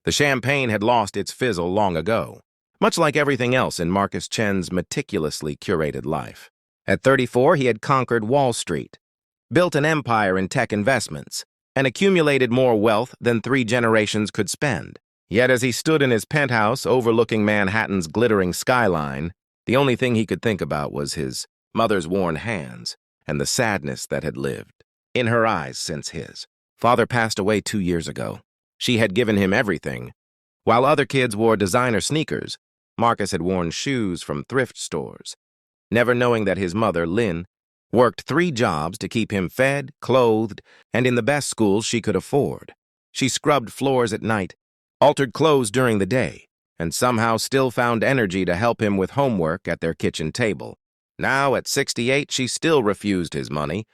The champagne had lost its fizzle long ago, much like everything else in Marcus Chen's meticulously curated life. At 34, he had conquered Wall Street, built an empire in tech investments, and accumulated more wealth than 3 generations could spend. Yet as he stood in his penthouse overlooking Manhattan's glittering skyline, the only thing he could think about was his mother's worn hands and the sadness that had lived in her eyes since his father passed away 2 years ago. She had given him everything. While other kids wore designer sneakers, Marcus had worn shoes from thrift stores, never knowing that his mother, Lynn, worked 3 jobs to keep him fed, clothed, and in the best schools she could afford. She scrubbed floors at night, altered clothes during the day, and somehow still found energy to help him with homework at their kitchen table. Now, at 68, she still refused his money,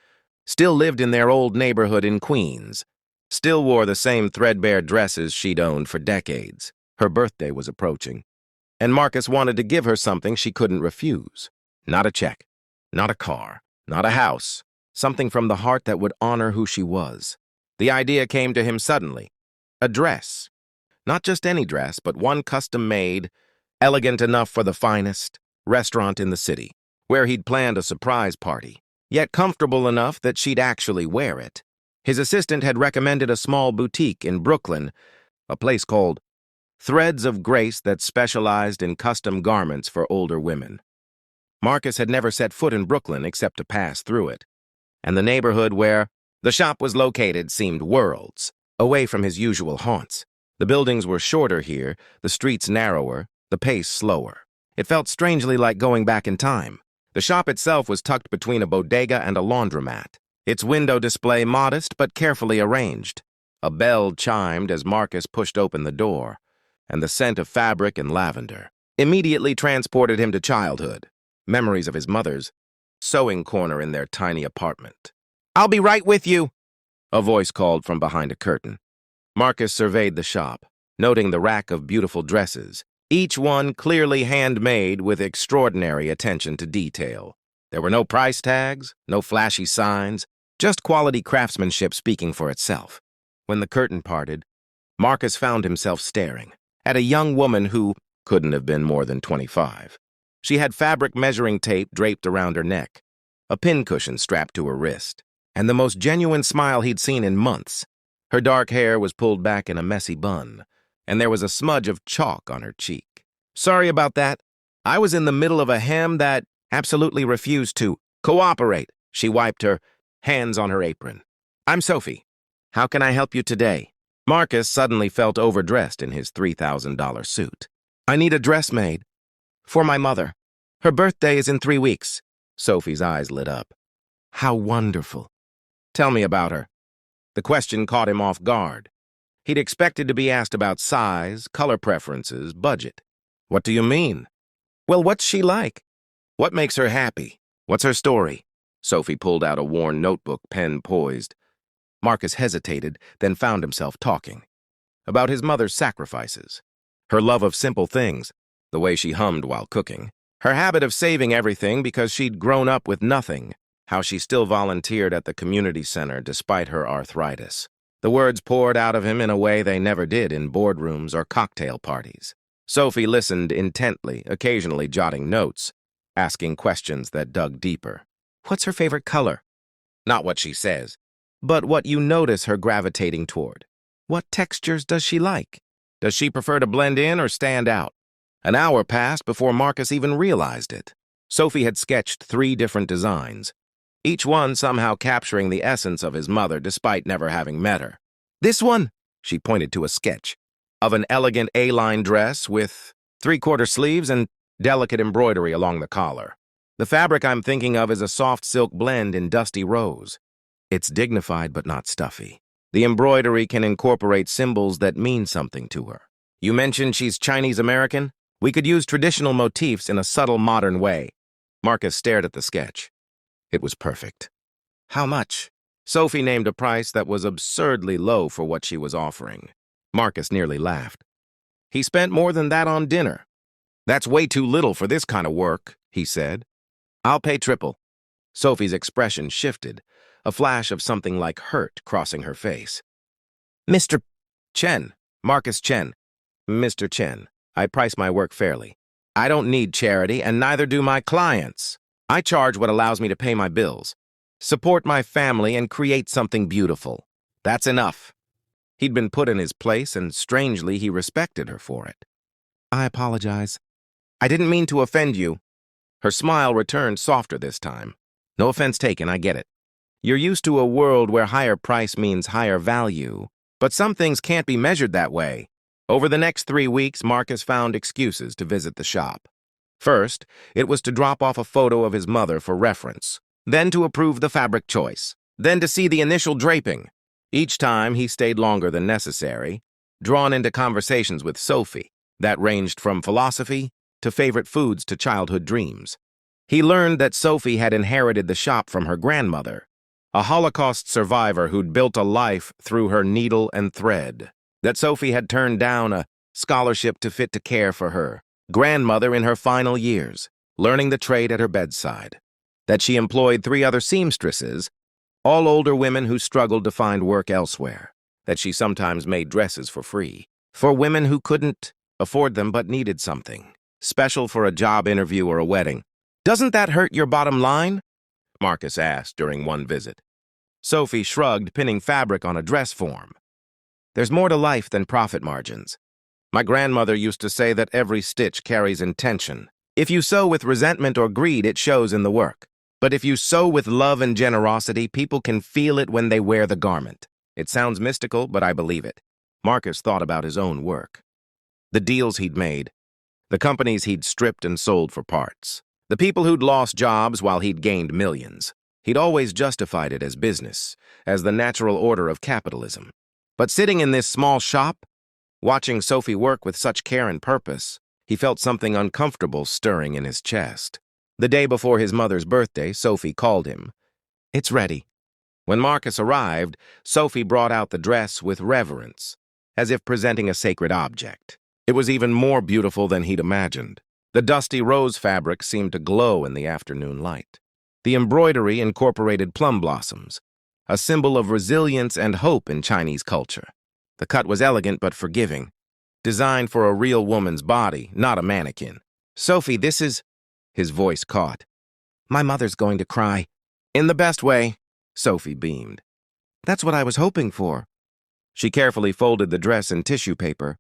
still lived in their old neighborhood in Queens, still wore the same threadbare dresses she'd owned for decades. Her birthday was approaching, and Marcus wanted to give her something she couldn't refuse. Not a check, not a car, not a house, something from the heart that would honor who she was. The idea came to him suddenly. A dress. Not just any dress, but one custom-made, elegant enough for the finest restaurant in the city, where he'd planned a surprise party, yet comfortable enough that she'd actually wear it. His assistant had recommended a small boutique in Brooklyn, a place called Threads of Grace that specialized in custom garments for older women. Marcus had never set foot in Brooklyn except to pass through it, and the neighborhood where the shop was located seemed worlds away from his usual haunts. The buildings were shorter here, the streets narrower, the pace slower. It felt strangely like going back in time. The shop itself was tucked between a bodega and a laundromat, its window display modest but carefully arranged. A bell chimed as Marcus pushed open the door, and the scent of fabric and lavender immediately transported him to childhood, memories of his mother's sewing corner in their tiny apartment. "I'll be right with you," a voice called from behind a curtain. Marcus surveyed the shop, noting the rack of beautiful dresses, each one clearly handmade with extraordinary attention to detail. There were no price tags, no flashy signs, just quality craftsmanship speaking for itself. When the curtain parted, Marcus found himself staring at a young woman who couldn't have been more than 25. She had fabric measuring tape draped around her neck, a pincushion strapped to her wrist, and the most genuine smile he'd seen in months. Her dark hair was pulled back in a messy bun, and there was a smudge of chalk on her cheek. "Sorry about that. I was in the middle of a hem that absolutely refused to cooperate." She wiped her hands on her apron. "I'm Sophie. How can I help you today?" Marcus suddenly felt overdressed in his $3,000 suit. "I need a dress made for my mother. Her birthday is in 3 weeks. Sophie's eyes lit up. "How wonderful. Tell me about her." The question caught him off guard. He'd expected to be asked about size, color preferences, budget. "What do you mean?" "Well, what's she like? What makes her happy? What's her story?" Sophie pulled out a worn notebook, pen poised. Marcus hesitated, then found himself talking about his mother's sacrifices, her love of simple things, the way she hummed while cooking, her habit of saving everything because she'd grown up with nothing, how she still volunteered at the community center despite her arthritis. The words poured out of him in a way they never did in boardrooms or cocktail parties. Sophie listened intently, occasionally jotting notes, asking questions that dug deeper. "What's her favorite color?" Not what she says, but what you notice her gravitating toward. "What textures does she like? Does she prefer to blend in or stand out?" An hour passed before Marcus even realized it. Sophie had sketched 3 different designs, each one somehow capturing the essence of his mother despite never having met her. "This one," she pointed to a sketch of an elegant A-line dress with 3/4 sleeves and delicate embroidery along the collar. "The fabric I'm thinking of is a soft silk blend in dusty rose. It's dignified but not stuffy. The embroidery can incorporate symbols that mean something to her. You mentioned she's Chinese-American? We could use traditional motifs in a subtle modern way." Marcus stared at the sketch. It was perfect. "How much?" Sophie named a price that was absurdly low for what she was offering. Marcus nearly laughed. "He spent more than that on dinner." "That's way too little for this kind of work," he said. "I'll pay triple." Sophie's expression shifted, a flash of something like hurt crossing her face. "Mr. Chen, Marcus Chen, Mr. Chen, I price my work fairly. I don't need charity, and neither do my clients. I charge what allows me to pay my bills, support my family, and create something beautiful. That's enough. He'd been put in his place, and strangely, he respected her for it. I apologize. I didn't mean to offend you. Her smile returned softer this time. No offense taken, I get it. You're used to a world where higher price means higher value, but some things can't be measured that way. Over the next 3 weeks, Marcus found excuses to visit the shop. First, it was to drop off a photo of his mother for reference, then to approve the fabric choice, then to see the initial draping. Each time, he stayed longer than necessary, drawn into conversations with Sophie that ranged from philosophy to favorite foods to childhood dreams. He learned that Sophie had inherited the shop from her grandmother, a Holocaust survivor who'd built a life through her needle and thread, that Sophie had turned down a scholarship to fit to care for her grandmother in her final years, learning the trade at her bedside, that she employed 3 other seamstresses, all older women who struggled to find work elsewhere, that she sometimes made dresses for free, for women who couldn't afford them but needed something special for a job interview or a wedding. Doesn't that hurt your bottom line? Marcus asked during one visit. Sophie shrugged, pinning fabric on a dress form. There's more to life than profit margins. My grandmother used to say that every stitch carries intention. If you sew with resentment or greed, it shows in the work. But if you sew with love and generosity, people can feel it when they wear the garment. It sounds mystical, but I believe it. Marcus thought about his own work. The deals he'd made, the companies he'd stripped and sold for parts, the people who'd lost jobs while he'd gained millions. He'd always justified it as business, as the natural order of capitalism. But sitting in this small shop, watching Sophie work with such care and purpose, he felt something uncomfortable stirring in his chest. The day before his mother's birthday, Sophie called him. It's ready. When Marcus arrived, Sophie brought out the dress with reverence, as if presenting a sacred object. It was even more beautiful than he'd imagined. The dusty rose fabric seemed to glow in the afternoon light. The embroidery incorporated plum blossoms, a symbol of resilience and hope in Chinese culture. The cut was elegant but forgiving, designed for a real woman's body, not a mannequin. Sophie, this is... His voice caught. My mother's going to cry. In the best way, Sophie beamed. That's what I was hoping for. She carefully folded the dress in tissue paper,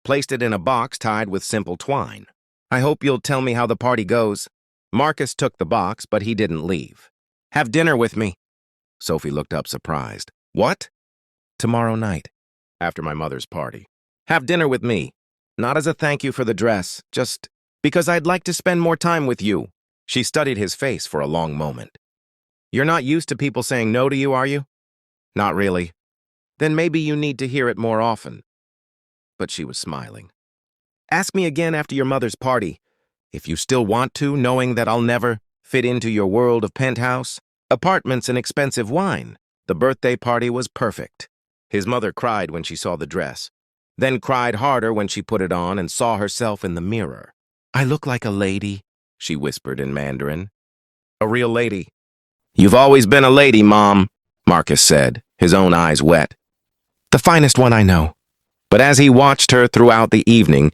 placed it in a box tied with simple twine. I hope you'll tell me how the party goes. Marcus took the box, but he didn't leave. Have dinner with me. Sophie looked up surprised. What? Tomorrow night, after my mother's party. Have dinner with me. Not as a thank you for the dress, just because I'd like to spend more time with you. She studied his face for a long moment. You're not used to people saying no to you, are you? Not really. Then maybe you need to hear it more often. But she was smiling. Ask me again after your mother's party, if you still want to, knowing that I'll never fit into your world of penthouse, apartments, and expensive wine. The birthday party was perfect. His mother cried when she saw the dress, then cried harder when she put it on and saw herself in the mirror. I look like a lady, she whispered in Mandarin. A real lady. You've always been a lady, Mom, Marcus said, his own eyes wet. The finest one I know. But as he watched her throughout the evening,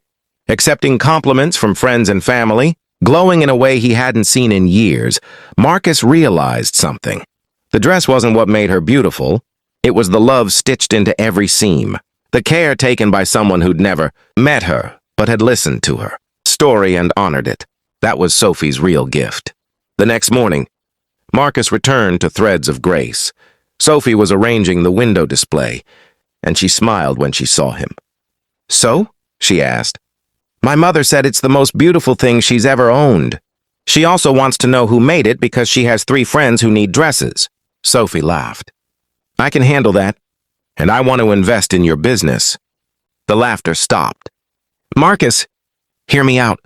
accepting compliments from friends and family, glowing in a way he hadn't seen in years, Marcus realized something. The dress wasn't what made her beautiful. It was the love stitched into every seam, the care taken by someone who'd never met her, but had listened to her story and honored it. That was Sophie's real gift. The next morning, Marcus returned to Threads of Grace. Sophie was arranging the window display, and she smiled when she saw him. So? She asked. My mother said it's the most beautiful thing she's ever owned. She also wants to know who made it because she has 3 friends who need dresses. Sophie laughed. I can handle that, and I want to invest in your business. The laughter stopped. Marcus, hear me out.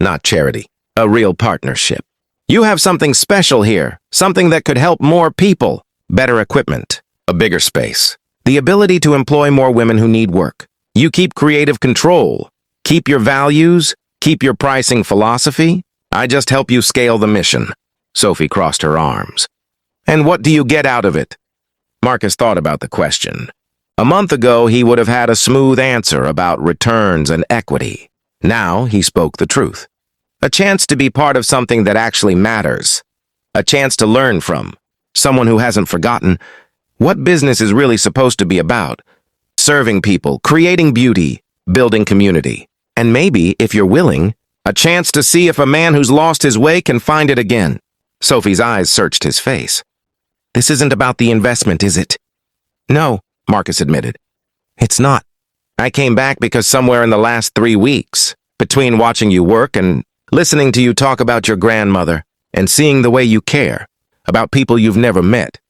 Not charity, a real partnership. You have something special here, something that could help more people. Better equipment, a bigger space, the ability to employ more women who need work. You keep creative control, keep your values, keep your pricing philosophy. I just help you scale the mission. Sophie crossed her arms. And what do you get out of it? Marcus thought about the question. A month ago, he would have had a smooth answer about returns and equity. Now, he spoke the truth. A chance to be part of something that actually matters. A chance to learn from. Someone who hasn't forgotten what business is really supposed to be about. Serving people, creating beauty, building community. And maybe, if you're willing, a chance to see if a man who's lost his way can find it again. Sophie's eyes searched his face. This isn't about the investment, is it? No, Marcus admitted. It's not. I came back because somewhere in the last 3 weeks, between watching you work and listening to you talk about your grandmother and seeing the way you care about people you've never met,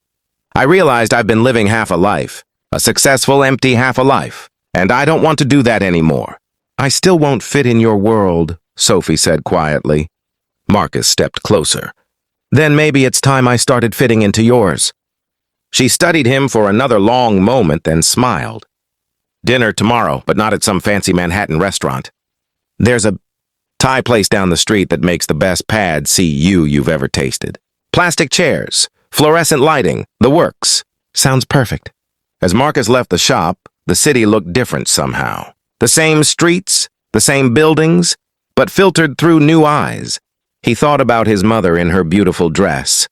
I realized I've been living half a life, a successful, empty half a life, and I don't want to do that anymore. I still won't fit in your world, Sophie said quietly. Marcus stepped closer. Then maybe it's time I started fitting into yours. She studied him for another long moment, then smiled. Dinner tomorrow, but not at some fancy Manhattan restaurant. There's a Thai place down the street that makes the best pad see ew you've ever tasted. Plastic chairs, fluorescent lighting, the works. Sounds perfect. As Marcus left the shop, the city looked different somehow. The same streets, the same buildings, but filtered through new eyes. He thought about his mother in her beautiful dress,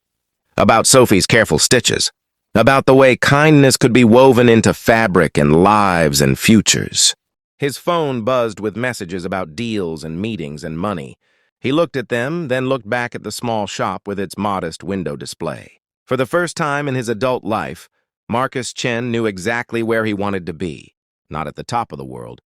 about Sophie's careful stitches, about the way kindness could be woven into fabric and lives and futures. His phone buzzed with messages about deals and meetings and money. He looked at them, then looked back at the small shop with its modest window display. For the first time in his adult life, Marcus Chen knew exactly where he wanted to be, not at the top of the world,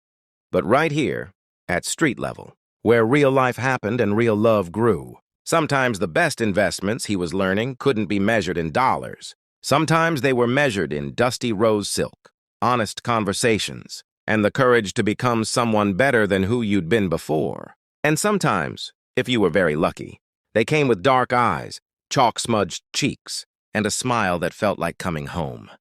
but right here, at street level, where real life happened and real love grew. Sometimes the best investments, he was learning, couldn't be measured in dollars. Sometimes they were measured in dusty rose silk, honest conversations, and the courage to become someone better than who you'd been before. And sometimes, if you were very lucky, they came with dark eyes, chalk-smudged cheeks, and a smile that felt like coming home.